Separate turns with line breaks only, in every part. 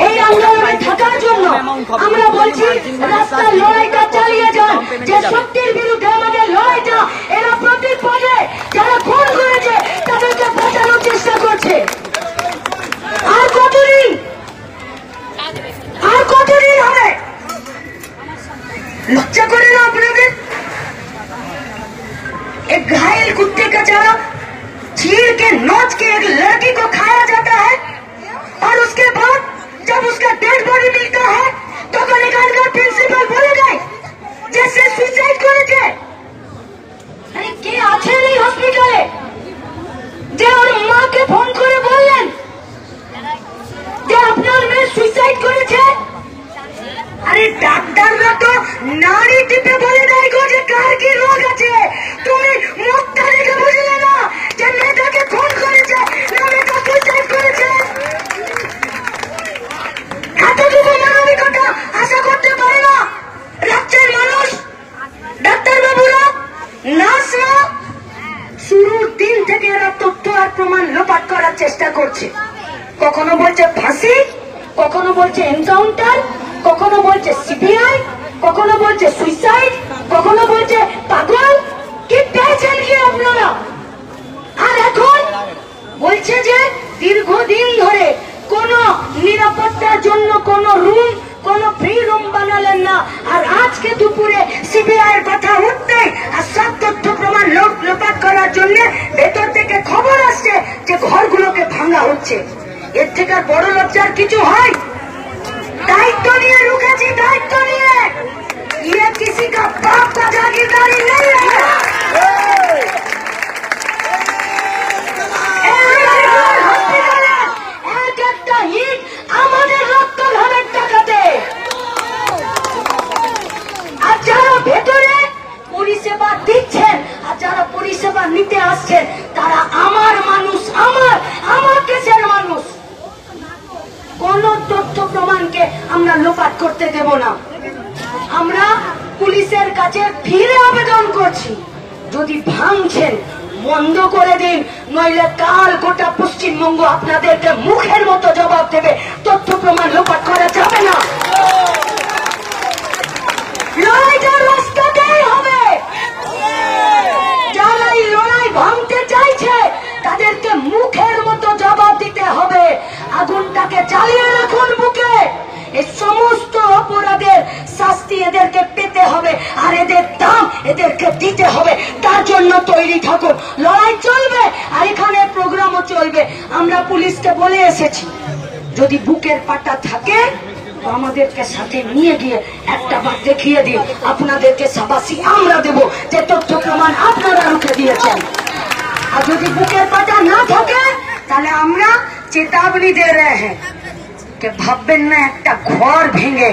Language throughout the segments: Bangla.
এই আন্দোলনে থাকার জন্য আমরা বলছি রাস্তার লড়াইটা চালিয়ে যান। যে শক্তির বিরুদ্ধে আমাদের লড়াইটা, এরা প্রতি পদে যারা খুন করেছে তাদেরকে বাঁচানোর চেষ্টা করছে। আর কতদিন হবে? লজ্জা করে না আপনাদের? एक घायल कुत्ते का चारा चीर के नोच के एक लड़की को खाया जाता है और उसके बाद जब उसका डेड बॉडी मिलता है तो निकालकर प्रिंसिपल बोले गए जैसे सुसाइड করেছে। আরে কে আছেন এই হসপিটালে যে ওর মাকে ফোন করে বললেন যে আপনার মেয়ে সুইসাইড করেছে? আরে ডাক্তাররা তো নাড়ি টিপে বলে দেয় গো যে কার কি রোগ আছে। তুমি মুখটা দেখে বুঝলে না যে মেয়েটাকে খুন করেছে না মেয়েটা সুইসাইড করেছে? এতটুকু মানবিকতা আশা করতে পারে না রাজ্যের মানুষ? ডাক্তারবাবুরা, নার্সরা শুরুর দিন থেকে এরা তথ্য আর প্রমাণ লোপাট করার চেষ্টা করছে। কখনো বলছে ফাঁসি, কখনো বলছে এনকাউন্টার, কখনো বলছে সিবিআই, কখনো বলছে সুইসাইড, কখনো বলছে পাগল। কি পেয়েছেন কি আপনারা? আর এখন বলছে যে দীর্ঘদিন ধরে কোন নিরাপত্তার জন্য কোন রুম, কোন ফ্রি রুম বানালেন না। আর আজকে দুপুরে সিবিআই এর কথা উঠতেই আর সব তথ্য প্রমাণ লোপাট করার জন্য ভেতর থেকে খবর আসছে যে ঘরগুলোকে ভাঙা হচ্ছে। এর থেকে আর বড় লজ্জার কিছু হয়? दायित्व लिए रुकेছি, दायित्व लिए। ये किसी का बाप का जागीरदारी नहीं है। एक একটা হিট আমাদের রক্ত ঘামের টাকাতে। আর যারা ভেতরে পরিষেবা দিচ্ছেন আর যারা পরিষেবা নিতে আসছেন তারা আমার মানুষ, আমার দেশের মানুষ। কোন তথ্য প্রমাণকে আমরা লোপাট করতে দেব না। আমরা পুলিশের কাছে ফিরে আবেদন করছি, যদি ভাঙছেন বন্ধ করে দিন, নইলে কাল গোটা পশ্চিমবঙ্গ আপনাদেরকে মুখের মতো জবাব দেবে। তথ্য প্রমাণ লোপাট করা যাবে না। লড়াইটা রাস্তাতেই হবে। যারা এই লড়াই ভাঙতে চাইছে তাদেরকে মুখের মতো জবাব দিতে হবে। আগুনটাকে জ্বালিয়ে রাখুন বুকে। এই সমস্ত অপরাধের শাস্তি এদেরকে পেতে হবে আর এদের দাম এদেরকে দিতে হবে। তার জন্য তৈরি থাকুন। লড়াই চলবে আর এখানে প্রোগ্রামও চলবে। আমরা পুলিশকে বলে এসেছি যদি বুকের পাটা থাকে আমাদেরকে সাথে নিয়ে গিয়ে একটা বার দেখিয়ে দিন। আপনাদেরকে শাবাশি আমরা দেব যে তথ্য প্রমাণ আপনারা রুখে দিয়েছেন। আর যদি বুকের পাটা না থাকে তাহলে আমরা চেতাবনী দে रहे हैं कि ভাববেন না একটা ঘর ভেঙে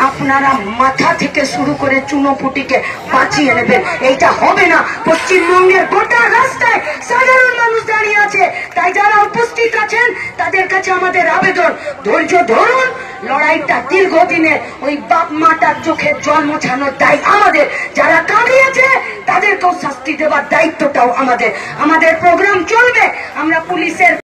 আপনারা মাথা থেকে শুরু করে চুনোপুটিকে বাঁচিয়ে নেবেন। এইটা হবে না। পশ্চিমবঙ্গের গোটা রাস্তায় সাধারণ মানুষ দাঁড়িয়ে আছে। তাই যারা উপস্থিত আছেন তাদের কাছে আমাদের আবেদন, ধৈর্য ধরুন। লড়াইটা দীর্ঘদিনের। ওই বাপ মাটার চোখের জল মোছানোর দায় আমাদের। যারা কাঁদিয়েছে তাদেরকেও শাস্তি দেওয়ার দায়িত্বটাও আমাদের। আমাদের প্রোগ্রাম চলবে। আমরা পুলিশের